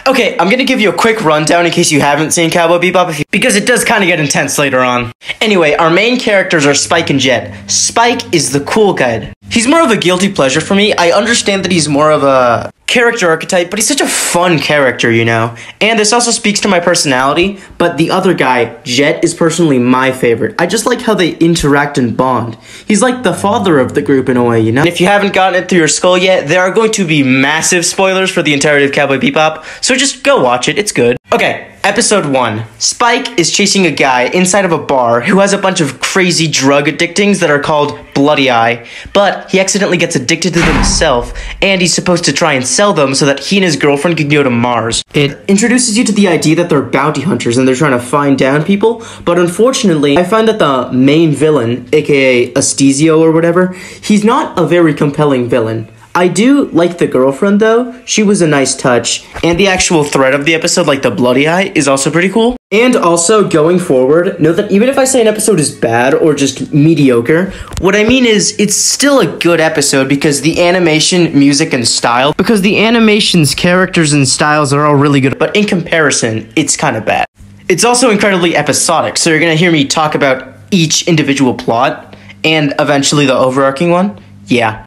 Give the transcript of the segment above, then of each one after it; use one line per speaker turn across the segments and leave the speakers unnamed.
Okay, I'm gonna give you a quick rundown in case you haven't seen Cowboy Bebop, because it does kind of get intense later on. Anyway, our main characters are Spike and Jet. Spike is the cool guy. He's more of a guilty pleasure for me. I understand that he's more of a character archetype, but he's such a fun character, you know? And this also speaks to my personality, but the other guy, Jet, is personally my favorite. I just like how they interact and bond. He's like the father of the group in a way, you know? And if you haven't gotten it through your skull yet, there are going to be massive spoilers for the entirety of Cowboy Bebop, so just go watch it, it's good. Okay, episode 1. Spike is chasing a guy inside of a bar who has a bunch of crazy drug addictings that are called Bloody Eye, but he accidentally gets addicted to them himself, and he's supposed to try and sell them so that he and his girlfriend can go to Mars. It introduces you to the idea that they're bounty hunters and they're trying to find down people, but unfortunately, I find that the main villain, aka Astesio or whatever, he's not a very compelling villain. I do like the girlfriend though, she was a nice touch, and the actual thread of the episode, like the Bloody Eye, is also pretty cool. And also, going forward, note that even if I say an episode is bad or just mediocre, what I mean is it's still a good episode because the animation, music, and style, because the animation's characters and styles are all really good, but in comparison, it's kind of bad. It's also incredibly episodic, so you're gonna hear me talk about each individual plot, and eventually the overarching one. Yeah.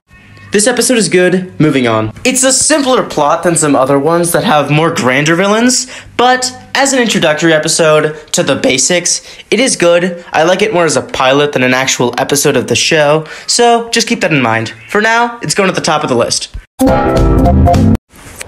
This episode is good, moving on. It's a simpler plot than some other ones that have more grander villains, but as an introductory episode to the basics, it is good. I like it more as a pilot than an actual episode of the show, so just keep that in mind. For now, it's going to the top of the list.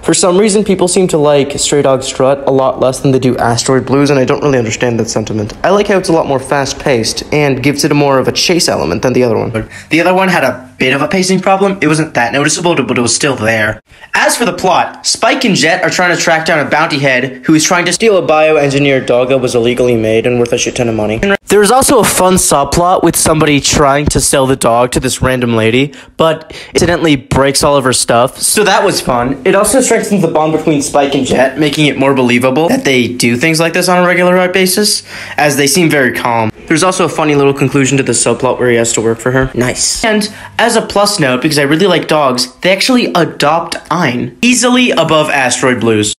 For some reason, people seem to like Stray Dog Strut a lot less than they do Asteroid Blues, and I don't really understand that sentiment. I like how it's a lot more fast-paced, and gives it a more of a chase element than the other one. The other one had a bit of a pacing problem. It wasn't that noticeable, but it was still there. As for the plot, Spike and Jet are trying to track down a bounty head who is trying to steal a bioengineered dog that was illegally made and worth a shit ton of money. There's also a fun subplot with somebody trying to sell the dog to this random lady, but incidentally breaks all of her stuff, so that was fun. It also strengthens the bond between Spike and Jet, making it more believable that they do things like this on a regular basis, as they seem very calm. There's also a funny little conclusion to the subplot where he has to work for her. Nice. And as a plus note, because I really like dogs, they actually adopt Ein, easily above Asteroid Blues.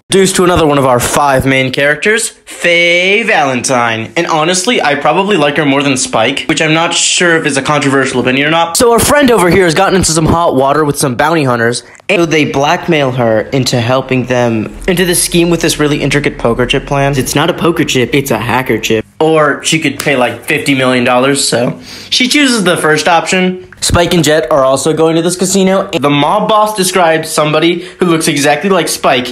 Introduced to another one of our 5 main characters, Faye Valentine. And honestly, I probably like her more than Spike, which I'm not sure if is a controversial opinion or not. So our friend over here has gotten into some hot water with some bounty hunters, and so they blackmail her into helping them into this scheme with this really intricate poker chip plan. It's not a poker chip, it's a hacker chip. Or she could pay like $50 million, so she chooses the first option. Spike and Jet are also going to this casino, and the mob boss described somebody who looks exactly like Spike.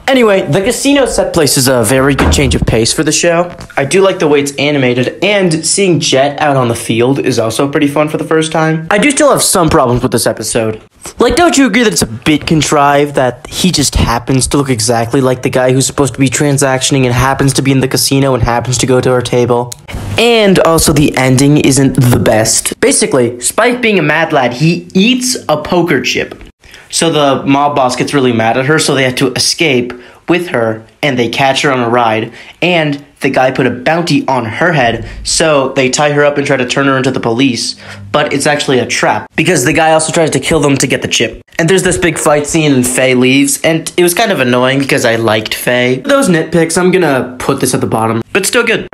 Anyway, the casino set places a very good change of pace for the show. I do like the way it's animated, and seeing Jet out on the field is also pretty fun for the first time. I do still have some problems with this episode. Like, don't you agree that it's a bit contrived that he just happens to look exactly like the guy who's supposed to be transactioning and happens to be in the casino and happens to go to our table? And also the ending isn't the best. Basically, Spike being a mad lad, he eats a poker chip. So the mob boss gets really mad at her, so they have to escape with her, and they catch her on a ride, and the guy put a bounty on her head, so they tie her up and try to turn her into the police, but it's actually a trap, because the guy also tries to kill them to get the chip. And there's this big fight scene, and Faye leaves, and it was kind of annoying because I liked Faye. For those nitpicks, I'm gonna put this at the bottom, but still good.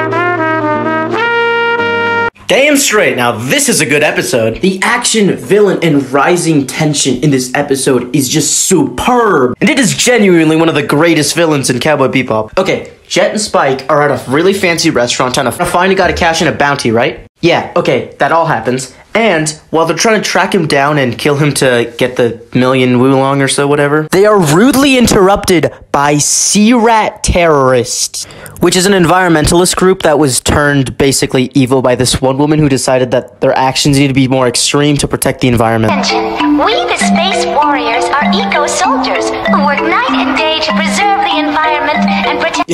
Damn straight, now this is a good episode. The action, villain, and rising tension in this episode is just superb. And it is genuinely one of the greatest villains in Cowboy Bebop. Okay, Jet and Spike are at a really fancy restaurant trying to find a guy to cash in a bounty, right? Yeah, okay, that all happens. And while they're trying to track him down and kill him to get the million wulong or so, whatever, they are rudely interrupted by Sea Rat terrorists, which is an environmentalist group that was turned basically evil by this one woman who decided that their actions need to be more extreme to protect the environment.
Attention. We, the Space Warriors, are eco-soldiers who work night and day to preserve the environment and protect...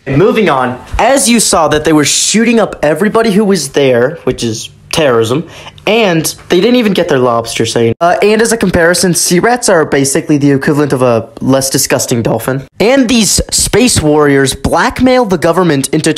Moving on, as you saw that they were shooting up everybody who was there, which is terrorism, And they didn't even get their lobster saying. And as a comparison, sea rats are basically the equivalent of a less disgusting dolphin. And these space warriors blackmail the government into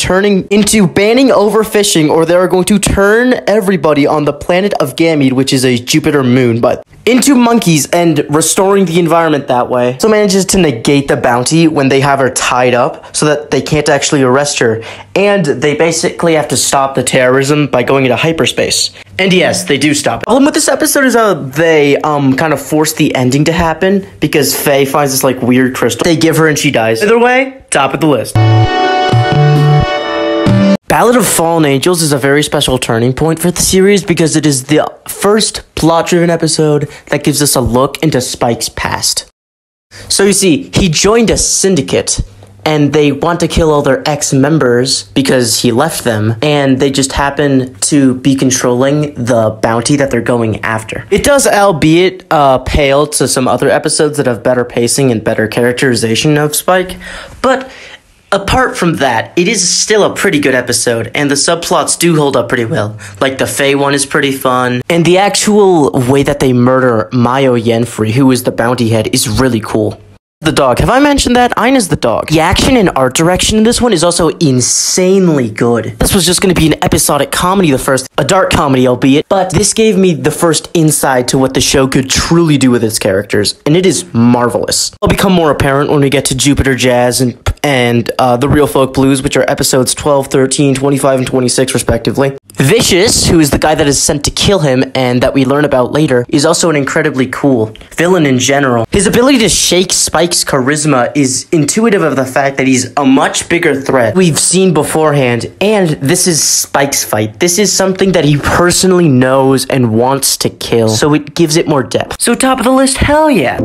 banning overfishing, or they're going to turn everybody on the planet of Ganymede, which is a Jupiter moon, but into monkeys and restoring the environment that way. So manages to negate the bounty when they have her tied up so that they can't actually arrest her. And they basically have to stop the terrorism by going into hyperspace. And yes, they do stop it. The problem with this episode is they kind of force the ending to happen because Faye finds this like weird crystal. They give her and she dies. Either way, top of the list. Ballad of Fallen Angels is a very special turning point for the series because it is the first plot-driven episode that gives us a look into Spike's past. So you see, he joined a syndicate, and they want to kill all their ex-members because he left them, and they just happen to be controlling the bounty that they're going after. It does, albeit pale to some other episodes that have better pacing and better characterization of Spike, but apart from that, it is still a pretty good episode, and the subplots do hold up pretty well. Like, the Faye one is pretty fun, and the actual way that they murder Mayo Yenfrey, who is the bounty head, is really cool. The dog. Have I mentioned that? Ina's the dog. The action and art direction in this one is also insanely good. This was just going to be an episodic comedy a dark comedy albeit, but this gave me the first insight to what the show could truly do with its characters, and it is marvelous. It'll become more apparent when we get to Jupiter Jazz and the Real Folk Blues, which are episodes 12, 13, 25, and 26 respectively. Vicious, who is the guy that is sent to kill him and that we learn about later, is also an incredibly cool villain in general. His ability to shake Spike's charisma is intuitive of the fact that he's a much bigger threat we've seen beforehand, and this is Spike's fight. This is something that he personally knows and wants to kill, so it gives it more depth. So top of the list, hell yeah.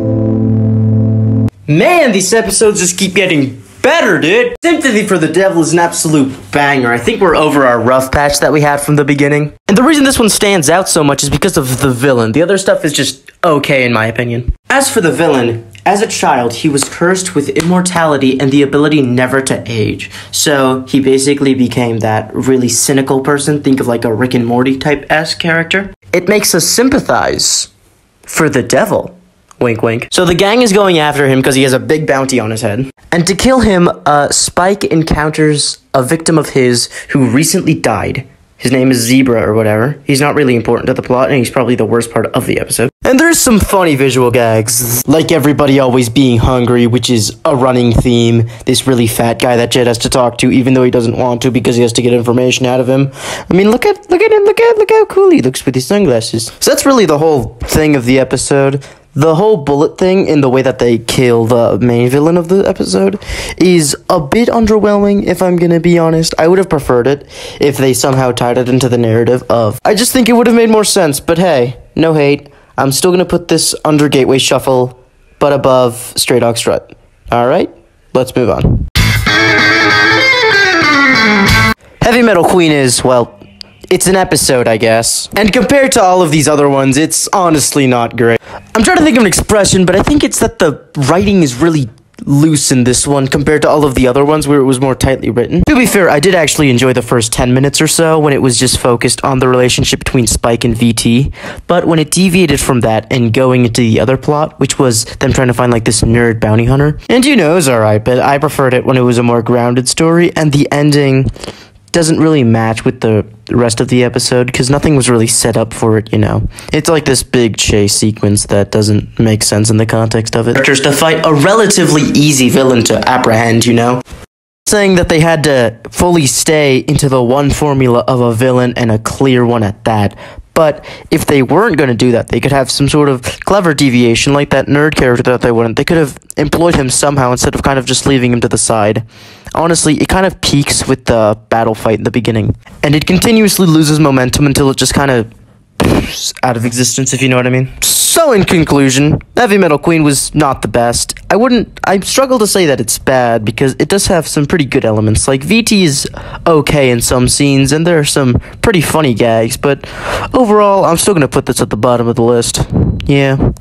Man, these episodes just keep getting better, dude. Sympathy for the Devil is an absolute banger. I think we're over our rough patch that we had from the beginning. And the reason this one stands out so much is because of the villain. The other stuff is just okay in my opinion. As for the villain, as a child, he was cursed with immortality and the ability never to age. So he basically became that really cynical person. Think of like a Rick and Morty type-esque character. It makes us sympathize for the devil. Wink, wink. So the gang is going after him because he has a big bounty on his head. And to kill him, Spike encounters a victim of his who recently died. His name is Zebra or whatever. He's not really important to the plot, and he's probably the worst part of the episode. And there's some funny visual gags, like everybody always being hungry, which is a running theme. This really fat guy that Jed has to talk to, even though he doesn't want to because he has to get information out of him. I mean, look at him, look how cool he looks with his sunglasses. So that's really the whole thing of the episode. The whole bullet thing in the way that they kill the main villain of the episode is a bit underwhelming, if I'm gonna be honest. I would have preferred it if they somehow tied it into the narrative of... I just think it would have made more sense, but hey, no hate. I'm still gonna put this under Gateway Shuffle, but above Stray Dog Strut. Alright, let's move on. Heavy Metal Queen is, well... it's an episode, I guess. And compared to all of these other ones, it's honestly not great. I'm trying to think of an expression, but I think it's that the writing is really loose in this one compared to all of the other ones where it was more tightly written. To be fair, I did actually enjoy the first 10 minutes or so when it was just focused on the relationship between Spike and VT. But when it deviated from that and going into the other plot, which was them trying to find like this nerd bounty hunter, and you know, it was alright, but I preferred it when it was a more grounded story, and the ending doesn't really match with the rest of the episode because nothing was really set up for it, you know. It's like this big chase sequence that doesn't make sense in the context of it. Characters to fight a relatively easy villain to apprehend, you know. Saying that they had to fully stay into the one formula of a villain and a clear one at that. But if they weren't going to do that, they could have some sort of clever deviation like that nerd character that they wouldn't. They could have employed him somehow instead of kind of just leaving him to the side. Honestly, it kind of peaks with the battle fight in the beginning. And it continuously loses momentum until it just kind of out of existence, if you know what I mean. So in conclusion, Heavy Metal Queen was not the best. I struggle to say that it's bad because it does have some pretty good elements. Like VT is okay in some scenes and there are some pretty funny gags, but overall, I'm still gonna put this at the bottom of the list. Yeah.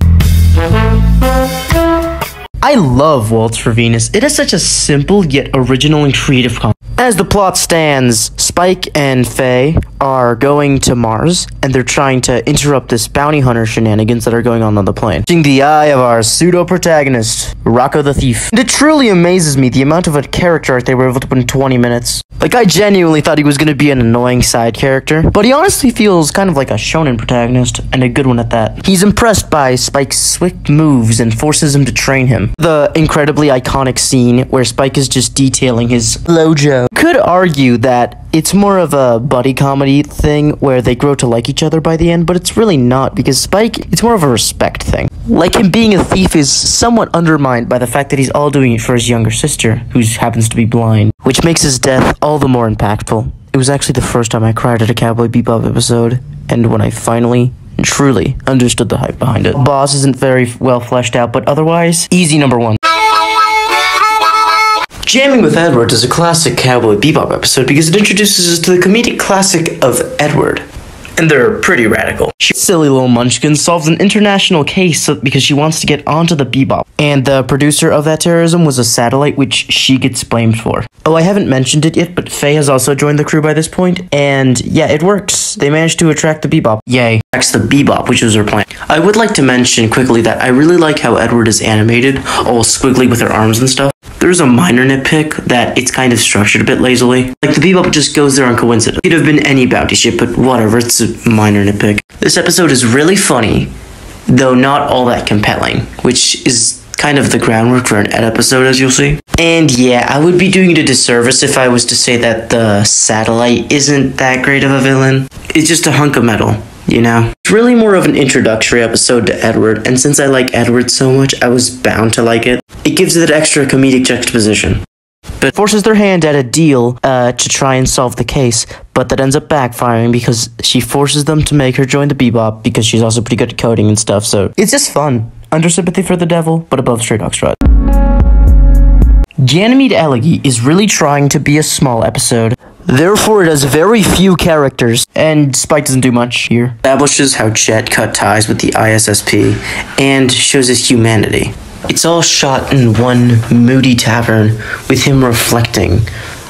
I love Waltz for Venus. It is such a simple yet original and creative concept. As the plot stands, Spike and Faye are going to Mars, and they're trying to interrupt this bounty hunter shenanigans that are going on the plane. Seeing the eye of our pseudo-protagonist, Rocco the Thief. And it truly amazes me the amount of a character art they were able to put in 20 minutes. Like, I genuinely thought he was going to be an annoying side character, but he honestly feels kind of like a shonen protagonist, and a good one at that. He's impressed by Spike's swift moves and forces him to train him. The incredibly iconic scene where Spike is just detailing his flojo. Could argue that it's more of a buddy comedy thing where they grow to like each other by the end, but it's really not, because Spike, it's more of a respect thing. Like, him being a thief is somewhat undermined by the fact that he's all doing it for his younger sister, who happens to be blind, which makes his death all the more impactful. It was actually the first time I cried at a Cowboy Bebop episode, and when I finally truly understood the hype behind it. Boss isn't very well fleshed out, but otherwise, easy number one. Jamming with Edward is a classic Cowboy Bebop episode because it introduces us to the comedic classic of Edward. And they're pretty radical. Silly little munchkin solves an international case because she wants to get onto the Bebop. And the producer of that terrorism was a satellite, which she gets blamed for. Oh, I haven't mentioned it yet, but Faye has also joined the crew by this point. And yeah, it works. They managed to attract the Bebop. Yay. Attracts the Bebop, which was her plan. I would like to mention quickly that I really like how Edward is animated, all squiggly with her arms and stuff. There's a minor nitpick that it's kind of structured a bit lazily. Like, the Bebop just goes there on coincidence. It could have been any bounty ship, but whatever, it's a minor nitpick. This episode is really funny, though not all that compelling, which is kind of the groundwork for an Ed episode, as you'll see. And yeah, I would be doing it a disservice if I was to say that the satellite isn't that great of a villain. It's just a hunk of metal, you know? It's really more of an introductory episode to Edward, and since I like Edward so much, I was bound to like it. It gives it extra comedic juxtaposition. But forces their hand at a deal to try and solve the case, but that ends up backfiring because she forces them to make her join the Bebop because she's also pretty good at coding and stuff, so it's just fun. Under sympathy for the devil, but above Stray Dog Strut. Ganymede Elegy is really trying to be a small episode. Therefore, it has very few characters, and Spike doesn't do much here. Establishes how Jet cut ties with the ISSP, and shows his humanity. It's all shot in one moody tavern, with him reflecting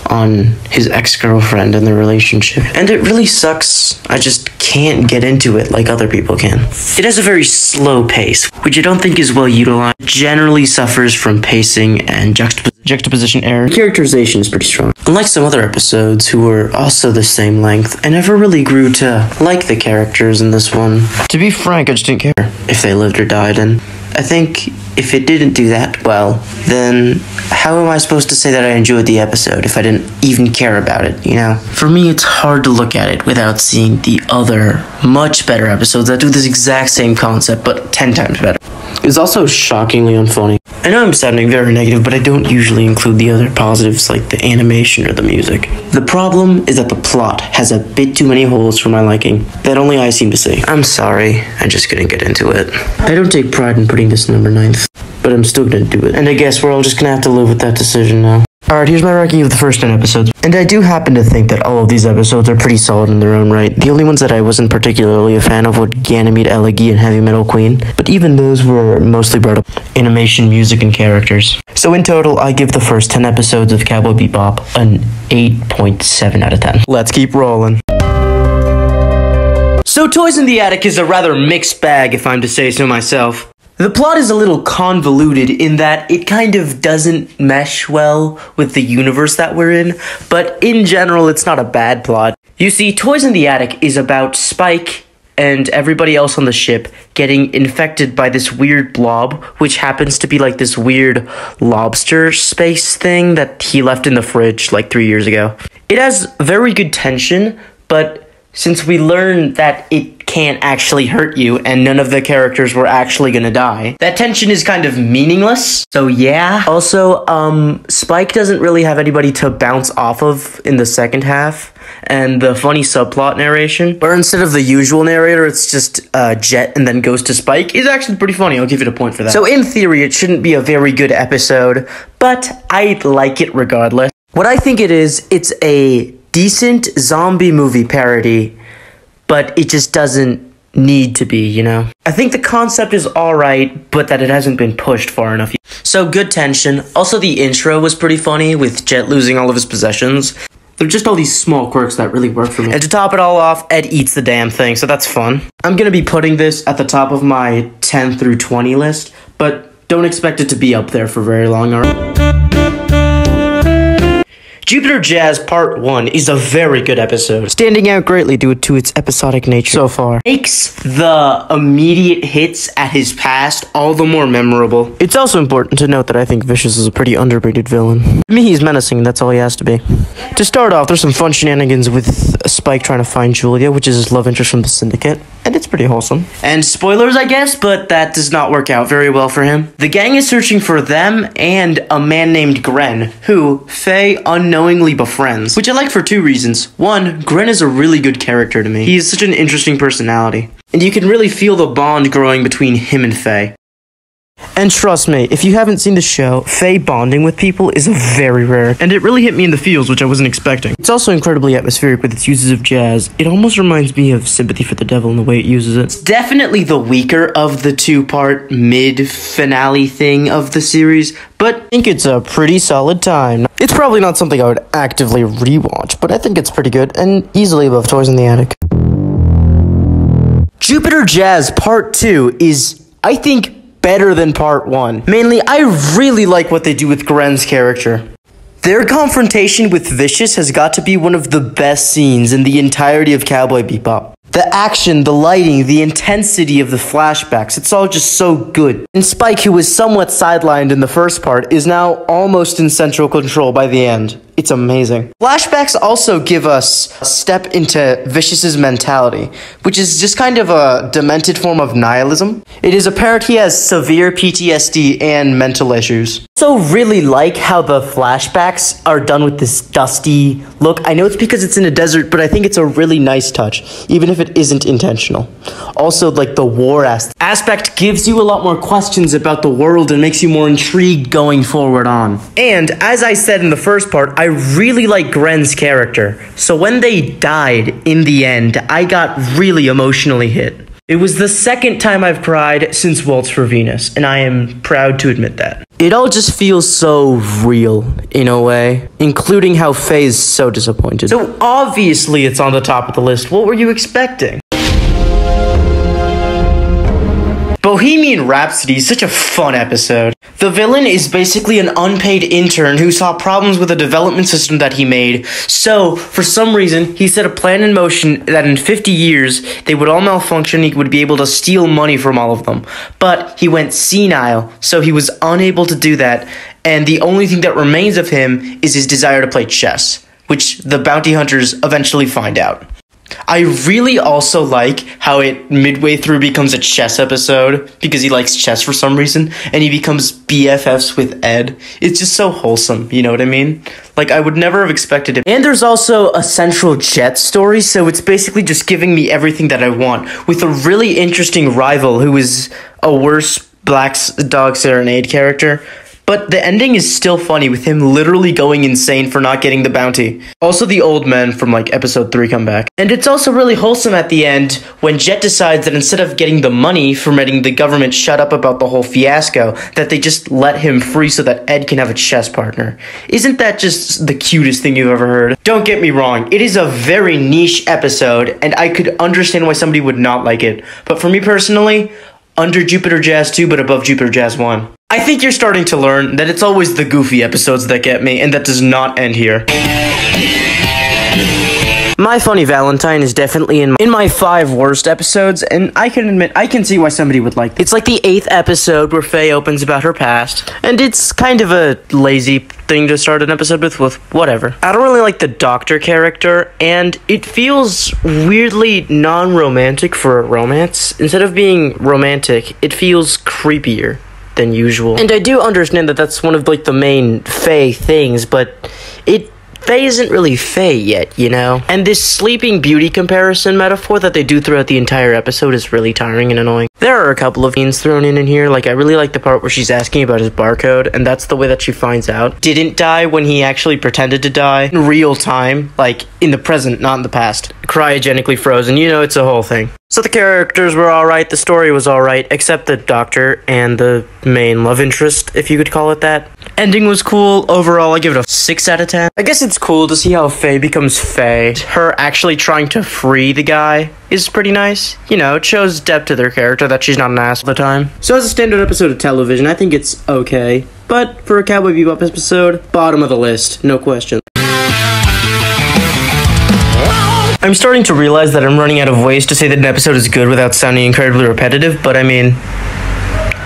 on his ex-girlfriend and their relationship. And it really sucks. I just can't get into it like other people can. It has a very slow pace, which I don't think is well utilized. It generally suffers from pacing and juxtaposition error. The characterization is pretty strong. Unlike some other episodes who were also the same length, I never really grew to like the characters in this one. To be frank, I just didn't care if they lived or died, and I think if it didn't do that well, then how am I supposed to say that I enjoyed the episode if I didn't even care about it, you know? For me, it's hard to look at it without seeing the other, much better episodes that do this exact same concept, but 10 times better. It's also shockingly unfunny. I know I'm sounding very negative, but I don't usually include the other positives like the animation or the music. The problem is that the plot has a bit too many holes for my liking that only I seem to see. I'm sorry, I just couldn't get into it. I don't take pride in putting this number 9th, but I'm still gonna do it. And I guess we're all just gonna have to live with that decision now. Alright, here's my ranking of the first 10 episodes. And I do happen to think that all of these episodes are pretty solid in their own right. The only ones that I wasn't particularly a fan of were Ganymede Elegy and Heavy Metal Queen, but even those were mostly brought up animation, music, and characters. So in total, I give the first 10 episodes of Cowboy Bebop an 8.7 out of 10. Let's keep rolling. So Toys in the Attic is a rather mixed bag, if I'm to say so myself. The plot is a little convoluted in that it kind of doesn't mesh well with the universe that we're in, but in general, it's not a bad plot. You see, Toys in the Attic is about Spike and everybody else on the ship getting infected by this weird blob, which happens to be like this weird lobster space thing that he left in the fridge like 3 years ago. It has very good tension, but since we learn that it can't actually hurt you and none of the characters were actually gonna die, that tension is kind of meaningless. So yeah. Also, Spike doesn't really have anybody to bounce off of in the second half, and the funny subplot narration, where instead of the usual narrator, it's just Jet and then goes to Spike, is actually pretty funny. I'll give it a point for that. So in theory, it shouldn't be a very good episode, but I like it regardless. What I think it is, it's a decent zombie movie parody, but it just doesn't need to be, you know? I think the concept is alright, but that it hasn't been pushed far enough yet. So good tension. Also, the intro was pretty funny, with Jet losing all of his possessions. They're just all these small quirks that really work for me. And to top it all off, Ed eats the damn thing, so that's fun. I'm gonna be putting this at the top of my 10 through 20 list, but don't expect it to be up there for very long, alright? Jupiter Jazz Part 1 is a very good episode, standing out greatly due to its episodic nature so far. Makes the immediate hits at his past all the more memorable. It's also important to note that I think Vicious is a pretty underrated villain. To me, he's menacing, that's all he has to be. To start off, there's some fun shenanigans with Spike trying to find Julia, which is his love interest from the Syndicate, and it's pretty wholesome. And spoilers, I guess, but that does not work out very well for him. The gang is searching for them and a man named Gren, who Faye unknowingly befriends, which I like for two reasons. One, Gren is a really good character to me. He is such an interesting personality, and you can really feel the bond growing between him and Faye. And trust me, if you haven't seen the show, Faye bonding with people is very rare, and it really hit me in the feels, which I wasn't expecting. It's also incredibly atmospheric with its uses of jazz. It almost reminds me of Sympathy for the Devil in the way it uses it. It's definitely the weaker of the two-part mid-finale thing of the series, but I think it's a pretty solid time. It's probably not something I would actively rewatch, but I think it's pretty good, and easily above Toys in the Attic. Jupiter Jazz Part 2 is, I think, better than Part 1. Mainly, I really like what they do with Gren's character. Their confrontation with Vicious has got to be one of the best scenes in the entirety of Cowboy Bebop. The action, the lighting, the intensity of the flashbacks, it's all just so good. And Spike, who was somewhat sidelined in the first part, is now almost in central control by the end. It's amazing. Flashbacks also give us a step into Vicious's mentality, which is just kind of a demented form of nihilism. It is apparent he has severe PTSD and mental issues. I also really like how the flashbacks are done with this dusty look. I know it's because it's in a desert, but I think it's a really nice touch, even if it isn't intentional. Also, like the war aspect gives you a lot more questions about the world and makes you more intrigued going forward on. And as I said in the first part, I really like Gren's character, so when they died in the end, I got really emotionally hit. It was the second time I've cried since Waltz for Venus, and I am proud to admit that. It all just feels so real, in a way, including how Faye's so disappointed. So obviously it's on the top of the list. What were you expecting? Bohemian Rhapsody is such a fun episode. The villain is basically an unpaid intern who saw problems with the development system that he made, so for some reason he set a plan in motion that in 50 years they would all malfunction and he would be able to steal money from all of them. But he went senile, so he was unable to do that, and the only thing that remains of him is his desire to play chess, which the bounty hunters eventually find out. I really also like how it midway through becomes a chess episode because he likes chess for some reason and he becomes BFFs with Ed. It's just so wholesome, you know what I mean? Like, I would never have expected it. And there's also a central Jet story, so it's basically just giving me everything that I want with a really interesting rival who is a worse Black Dog Serenade character. But the ending is still funny with him literally going insane for not getting the bounty. Also, the old men from like episode 3 come back. And it's also really wholesome at the end when Jet decides that instead of getting the money for letting the government shut up about the whole fiasco, that they just let him free so that Ed can have a chess partner. Isn't that just the cutest thing you've ever heard? Don't get me wrong, it is a very niche episode and I could understand why somebody would not like it. But for me personally, under Jupiter Jazz 2 but above Jupiter Jazz 1. I think you're starting to learn that it's always the goofy episodes that get me, and that does not end here. My Funny Valentine is definitely in my 5 worst episodes, and I can admit, I can see why somebody would like it. It's like the 8th episode where Faye opens about her past, and it's kind of a lazy thing to start an episode with whatever. I don't really like the doctor character, and it feels weirdly non-romantic for a romance. Instead of being romantic, it feels creepier than usual. And I do understand that that's one of like the main Faye things, but Faye isn't really Faye yet, you know? And this Sleeping Beauty comparison metaphor that they do throughout the entire episode is really tiring and annoying. There are a couple of scenes thrown in here, like I really like the part where she's asking about his barcode, and that's the way that she finds out. Didn't die when he actually pretended to die in real time, like in the present, not in the past. Cryogenically frozen, you know, it's a whole thing. So the characters were alright, the story was alright, except the doctor and the main love interest, if you could call it that. Ending was cool. Overall, I give it a 6 out of 10. I guess it's cool to see how Faye becomes Faye. Her actually trying to free the guy is pretty nice. You know, it shows depth to their character that she's not an ass all the time. So as a standard episode of television, I think it's okay. But for a Cowboy Bebop episode, bottom of the list, no question. I'm starting to realize that I'm running out of ways to say that an episode is good without sounding incredibly repetitive, but I mean,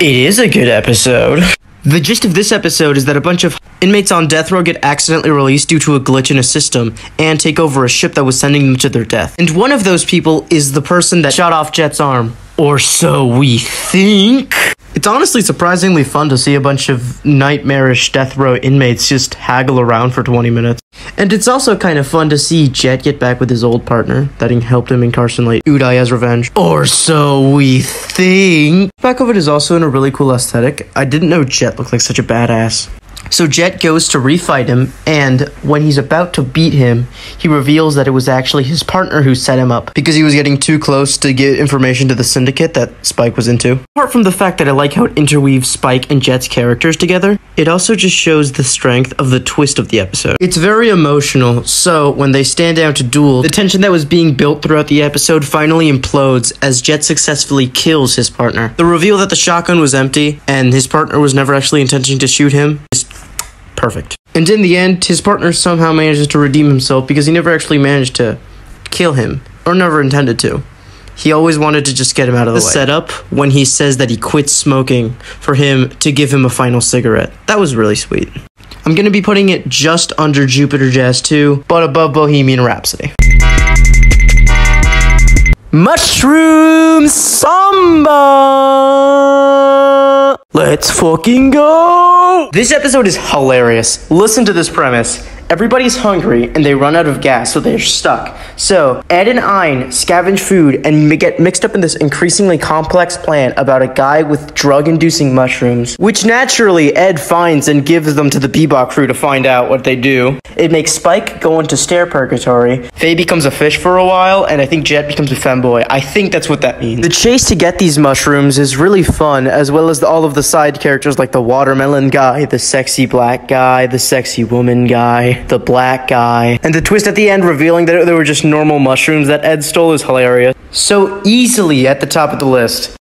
it is a good episode. The gist of this episode is that a bunch of inmates on death row get accidentally released due to a glitch in a system and take over a ship that was sending them to their death. And one of those people is the person that shot off Jet's arm. Or so we think. It's honestly surprisingly fun to see a bunch of nightmarish death row inmates just haggle around for 20 minutes. And it's also kind of fun to see Jet get back with his old partner that helped him incarcerate Uday as revenge. Or so we think. Back of it is also in a really cool aesthetic. I didn't know Jet looked like such a badass. So Jet goes to refight him, and when he's about to beat him, he reveals that it was actually his partner who set him up because he was getting too close to get information to the syndicate that Spike was into. Apart from the fact that I like how it interweaves Spike and Jet's characters together, it also just shows the strength of the twist of the episode. It's very emotional, so when they stand down to duel, the tension that was being built throughout the episode finally implodes as Jet successfully kills his partner. The reveal that the shotgun was empty and his partner was never actually intending to shoot him is perfect. And in the end, his partner somehow manages to redeem himself because he never actually managed to kill him, or never intended to. He always wanted to just get him out of the way. The setup when he says that he quit smoking for him to give him a final cigarette. That was really sweet. I'm gonna be putting it just under Jupiter Jazz 2, but above Bohemian Rhapsody. Mushroom Samba! Let's fucking go! This episode is hilarious. Listen to this premise. Everybody's hungry and they run out of gas, so they're stuck. So, Ed and Ein scavenge food and get mixed up in this increasingly complex plan about a guy with drug-inducing mushrooms, which naturally Ed finds and gives them to the Bebop crew to find out what they do. It makes Spike go into stare purgatory, Faye becomes a fish for a while, and I think Jet becomes a femboy. I think that's what that means. The chase to get these mushrooms is really fun, as well as all of the side characters like the watermelon guy, the sexy black guy, the sexy woman guy, the black guy, and the twist at the end revealing that they were just normal mushrooms that Ed stole is hilarious. So easily at the top of the list.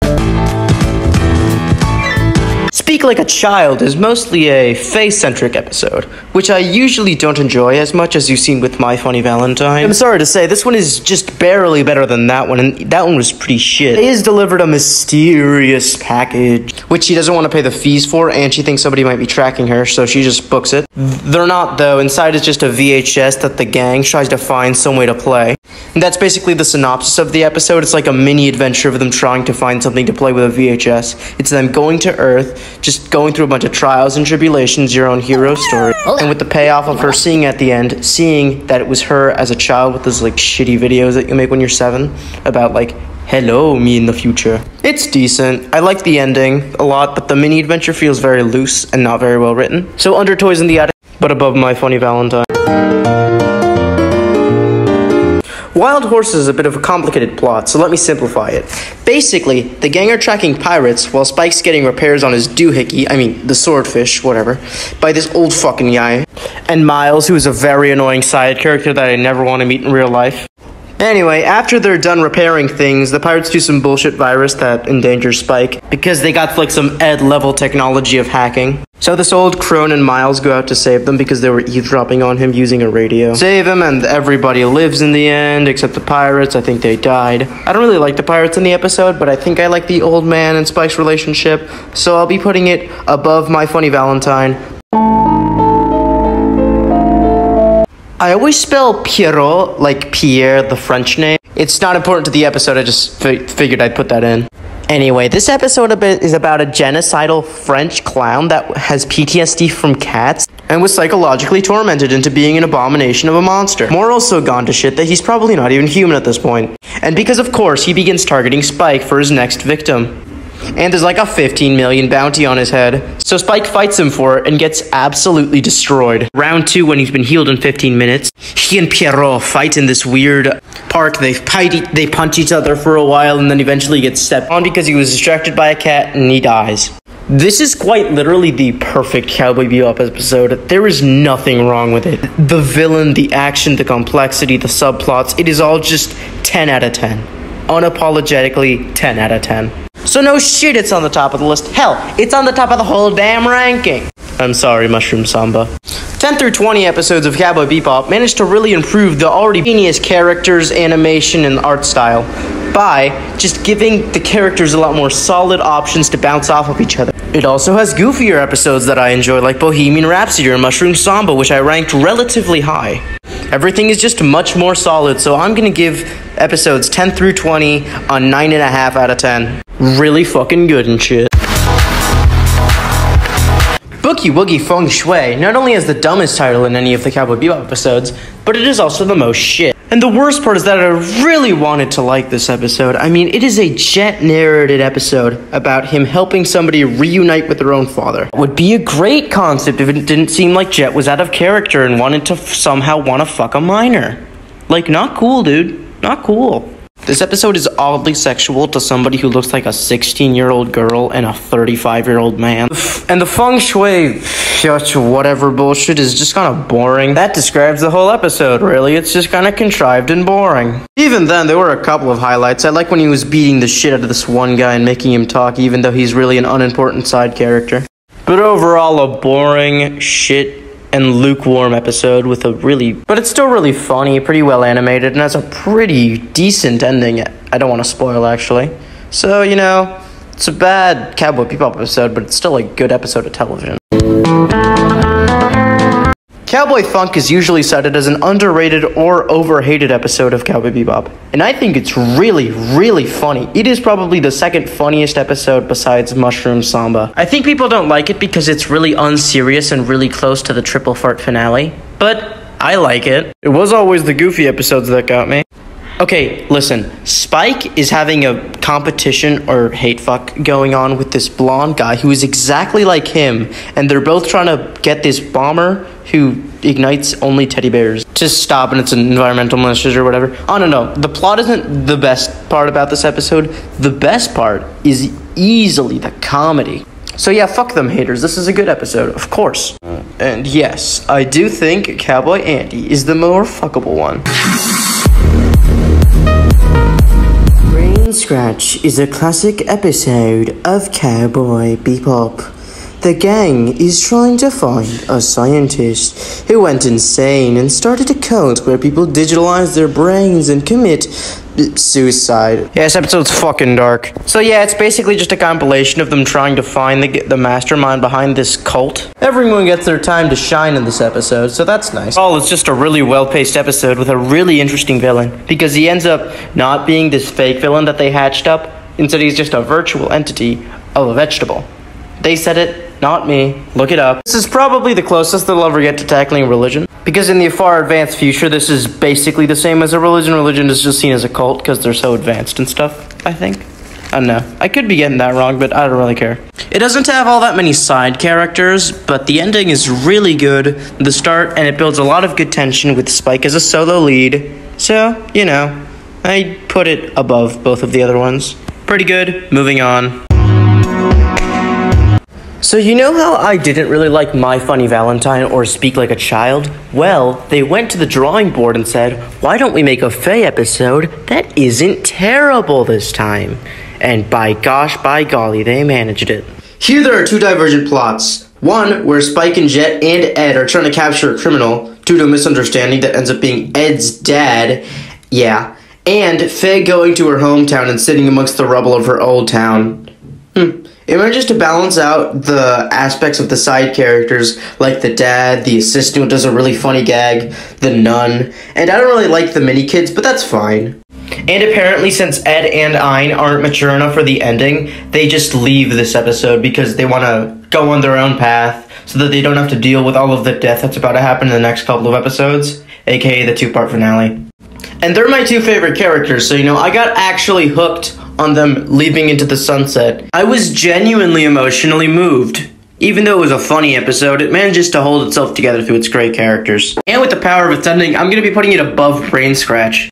Speak Like a Child is mostly a Faye-centric episode, which I usually don't enjoy as much as you've seen with My Funny Valentine. I'm sorry to say, this one is just barely better than that one, and that one was pretty shit. Faye is delivered a mysterious package, which she doesn't want to pay the fees for, and she thinks somebody might be tracking her, so she just books it. They're not, though. Inside is just a VHS that the gang tries to find some way to play. And that's basically the synopsis of the episode. It's like a mini adventure of them trying to find something to play with a VHS. It's them going to Earth, just going through a bunch of trials and tribulations, your own hero story. And with the payoff of her seeing at the end, seeing that it was her as a child with those like shitty videos that you make when you're 7 about like, hello, me in the future. It's decent. I like the ending a lot, but the mini adventure feels very loose and not very well written. So under Toys in the Attic, but above My Funny Valentine. Wild Horses is a bit of a complicated plot, so let me simplify it. Basically, the gang are tracking pirates while Spike's getting repairs on his doohickey, the swordfish, whatever, by this old fucking guy. And Miles, who is a very annoying side character that I never want to meet in real life. Anyway, after they're done repairing things, the pirates do some bullshit virus that endangers Spike, because they got like some Ed-level technology of hacking. So this old crone and Miles go out to save them because they were eavesdropping on him using a radio. Save him, and everybody lives in the end, except the pirates. I think they died. I don't really like the pirates in the episode, but I think I like the old man and Spike's relationship, so I'll be putting it above My Funny Valentine. I always spell Pierrot like Pierre, the French name. It's not important to the episode, I just figured I'd put that in. Anyway, this episode is about a genocidal French clown that has PTSD from cats and was psychologically tormented into being an abomination of a monster. Moral so gone to shit that he's probably not even human at this point. And because of course he begins targeting Spike for his next victim. And there's like a 15 million bounty on his head. So Spike fights him for it and gets absolutely destroyed. Round 2, when he's been healed in 15 minutes, he and Pierrot fight in this weird park. They punch each other for a while and then eventually get stepped on because he was distracted by a cat and he dies. This is quite literally the perfect Cowboy Bebop episode. There is nothing wrong with it. The villain, the action, the complexity, the subplots, it is all just 10 out of 10. Unapologetically 10 out of 10. So no shit it's on the top of the list. Hell, it's on the top of the whole damn ranking. I'm sorry, Mushroom Samba. 10 through 20 episodes of Cowboy Bebop managed to really improve the already genius characters, animation, and art style by just giving the characters a lot more solid options to bounce off of each other. It also has goofier episodes that I enjoy, like Bohemian Rhapsody or Mushroom Samba, which I ranked relatively high. Everything is just much more solid, so I'm gonna give episodes 10 through 20 a 9.5 out of 10. Really fucking good and shit. Boogie Woogie Feng Shui not only has the dumbest title in any of the Cowboy Bebop episodes, but it is also the most shit. And the worst part is that I really wanted to like this episode. I mean, it is a Jet narrated episode about him helping somebody reunite with their own father. It would be a great concept if it didn't seem like Jet was out of character and wanted to somehow want to fuck a minor. Like, not cool, dude. Not cool. This episode is oddly sexual to somebody who looks like a 16-year-old girl and a 35-year-old man. And the feng shui, whatever bullshit is just kind of boring. That describes the whole episode, really. It's just kind of contrived and boring. Even then, there were a couple of highlights. I like when he was beating the shit out of this one guy and making him talk, even though he's really an unimportant side character. But overall, a boring, shit, and lukewarm episode with but it's still really funny, pretty well animated, and has a pretty decent ending. I don't want to spoil, actually. So, you know, it's a bad Cowboy Bebop episode, but it's still a good episode of television. Cowboy Funk is usually cited as an underrated or overhated episode of Cowboy Bebop, and I think it's really, really funny. It is probably the second funniest episode besides Mushroom Samba. I think people don't like it because it's really unserious and really close to the triple fart finale, but I like it. It was always the goofy episodes that got me. Okay, listen, Spike is having a competition or hate fuck going on with this blonde guy who is exactly like him, and they're both trying to get this bomber who ignites only teddy bears to stop, and it's an environmental militia or whatever. Oh, no, the plot isn't the best part about this episode. The best part is easily the comedy. So yeah, fuck them haters, this is a good episode, of course. And yes, I do think Cowboy Andy is the more fuckable one. Brain Scratch is a classic episode of Cowboy Bebop. The gang is trying to find a scientist who went insane and started a cult where people digitalize their brains and commit suicide. Yeah, this episode's fucking dark. So yeah, it's basically just a compilation of them trying to find the mastermind behind this cult. Everyone gets their time to shine in this episode, so that's nice. Oh, it's just a really well-paced episode with a really interesting villain, because he ends up not being this fake villain that they hatched up. Instead, he's just a virtual entity of a vegetable. They said it, not me. Look it up. This is probably the closest they'll ever get to tackling religion, because in the far advanced future, this is basically the same as a religion. Religion is just seen as a cult because they're so advanced and stuff, I think. I don't know. I could be getting that wrong, but I don't really care. It doesn't have all that many side characters, but the ending is really good, the start, and it builds a lot of good tension with Spike as a solo lead. So, you know, I put it above both of the other ones. Pretty good. Moving on. So you know how I didn't really like My Funny Valentine or Speak Like a Child? Well, they went to the drawing board and said, why don't we make a Faye episode that isn't terrible this time? And by gosh, by golly, they managed it. Here there are two divergent plots. One, where Spike and Jet and Ed are trying to capture a criminal due to a misunderstanding that ends up being Ed's dad. Yeah. And Faye going to her hometown and sitting amongst the rubble of her old town. It manages to balance out the aspects of the side characters, like the dad, the assistant who does a really funny gag, the nun, and I don't really like the mini-kids, but that's fine. And apparently, since Ed and Ein aren't mature enough for the ending, they just leave this episode because they want to go on their own path so that they don't have to deal with all of the death that's about to happen in the next couple of episodes, aka the two-part finale. And they're my two favorite characters, so you know, I got actually hooked on them leaping into the sunset. I was genuinely emotionally moved. Even though it was a funny episode, it manages to hold itself together through its great characters. And with the power of its ending, I'm going to be putting it above Brain Scratch.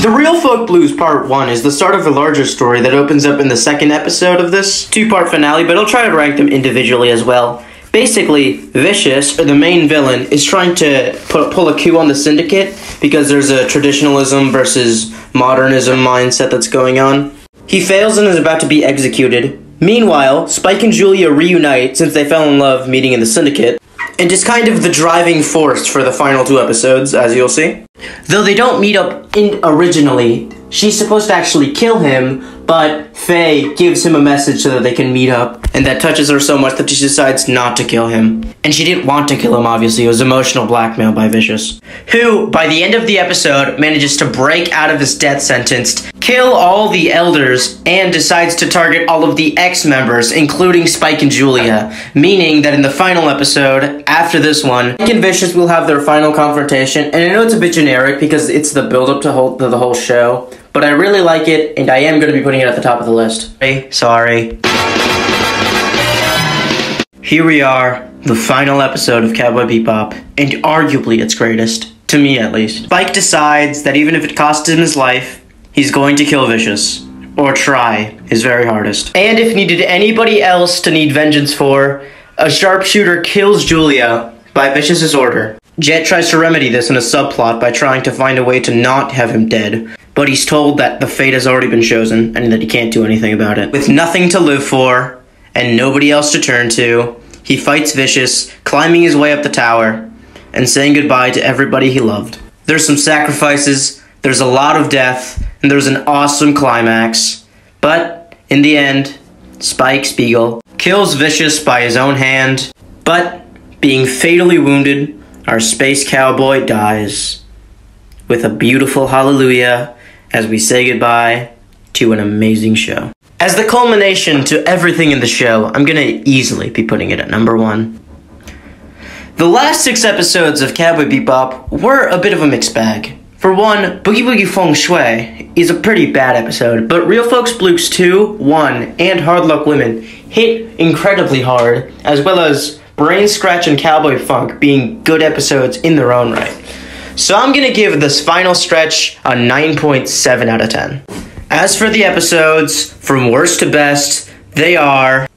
The Real Folk Blues Part 1 is the start of a larger story that opens up in the second episode of this two-part finale, but I'll try to rank them individually as well. Basically, Vicious, or the main villain, is trying to pull a coup on the Syndicate because there's a traditionalism versus modernism mindset that's going on. He fails and is about to be executed. Meanwhile, Spike and Julia reunite since they fell in love meeting in the Syndicate, and is kind of the driving force for the final two episodes, as you'll see. Though they don't meet up originally, she's supposed to actually kill him, but Faye gives him a message so that they can meet up, and that touches her so much that she decides not to kill him. And she didn't want to kill him, obviously. It was emotional blackmail by Vicious, who, by the end of the episode, manages to break out of his death sentence, kill all the elders, and decides to target all of the ex-members, including Spike and Julia, meaning that in the final episode, after this one, Spike and Vicious will have their final confrontation, and I know it's a bit generic because it's the build-up to the whole show, but I really like it, and I am going to be putting it at the top of the list. Sorry. Here we are, the final episode of Cowboy Bebop, and arguably its greatest, to me at least. Spike decides that even if it costs him his life, he's going to kill Vicious, or try his very hardest. And if needed anybody else to need vengeance for, a sharpshooter kills Julia by Vicious's order. Jet tries to remedy this in a subplot by trying to find a way to not have him dead, but he's told that the fate has already been chosen and that he can't do anything about it. With nothing to live for and nobody else to turn to, he fights Vicious, climbing his way up the tower and saying goodbye to everybody he loved. There's some sacrifices, there's a lot of death, and there's an awesome climax, but in the end, Spike Spiegel kills Vicious by his own hand, but being fatally wounded, our space cowboy dies with a beautiful hallelujah as we say goodbye to an amazing show. As the culmination to everything in the show, I'm gonna easily be putting it at number 1. The last 6 episodes of Cowboy Bebop were a bit of a mixed bag. For one, Boogie Boogie Feng Shui is a pretty bad episode, but Real Folks Blues 2, 1, and Hard Luck Women hit incredibly hard, as well as Brain Scratch and Cowboy Funk being good episodes in their own right. So I'm gonna give this final stretch a 9.7 out of 10. As for the episodes, from worst to best, they are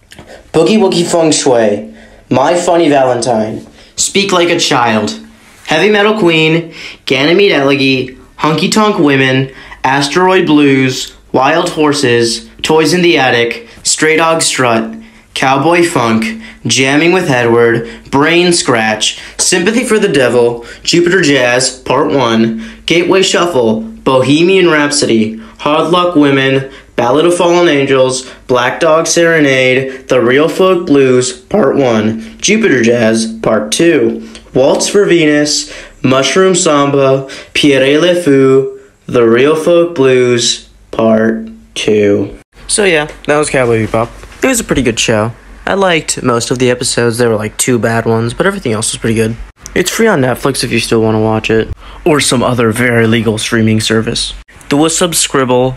Boogie Woogie Feng Shui, My Funny Valentine, Speak Like a Child, Heavy Metal Queen, Ganymede Elegy, Hunky Tonk Women, Asteroid Blues, Wild Horses, Toys in the Attic, Stray Dog Strut, Cowboy Funk, Jamming with Edward, Brain Scratch, Sympathy for the Devil, Jupiter Jazz, Part 1, Gateway Shuffle, Bohemian Rhapsody, Hard Luck Women, Ballad of Fallen Angels, Black Dog Serenade, The Real Folk Blues, Part 1, Jupiter Jazz, Part 2, Waltz for Venus, Mushroom Samba, Pierre Le Fou, The Real Folk Blues, Part 2. So yeah, that was Cowboy Bebop. It was a pretty good show. I liked most of the episodes. There were like 2 bad ones, but everything else was pretty good. It's free on Netflix if you still want to watch it, or some other very legal streaming service. Do a subscribble,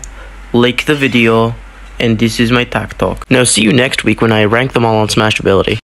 like the video, and this is my TikTok. Now see you next week when I rank them all on Smashability.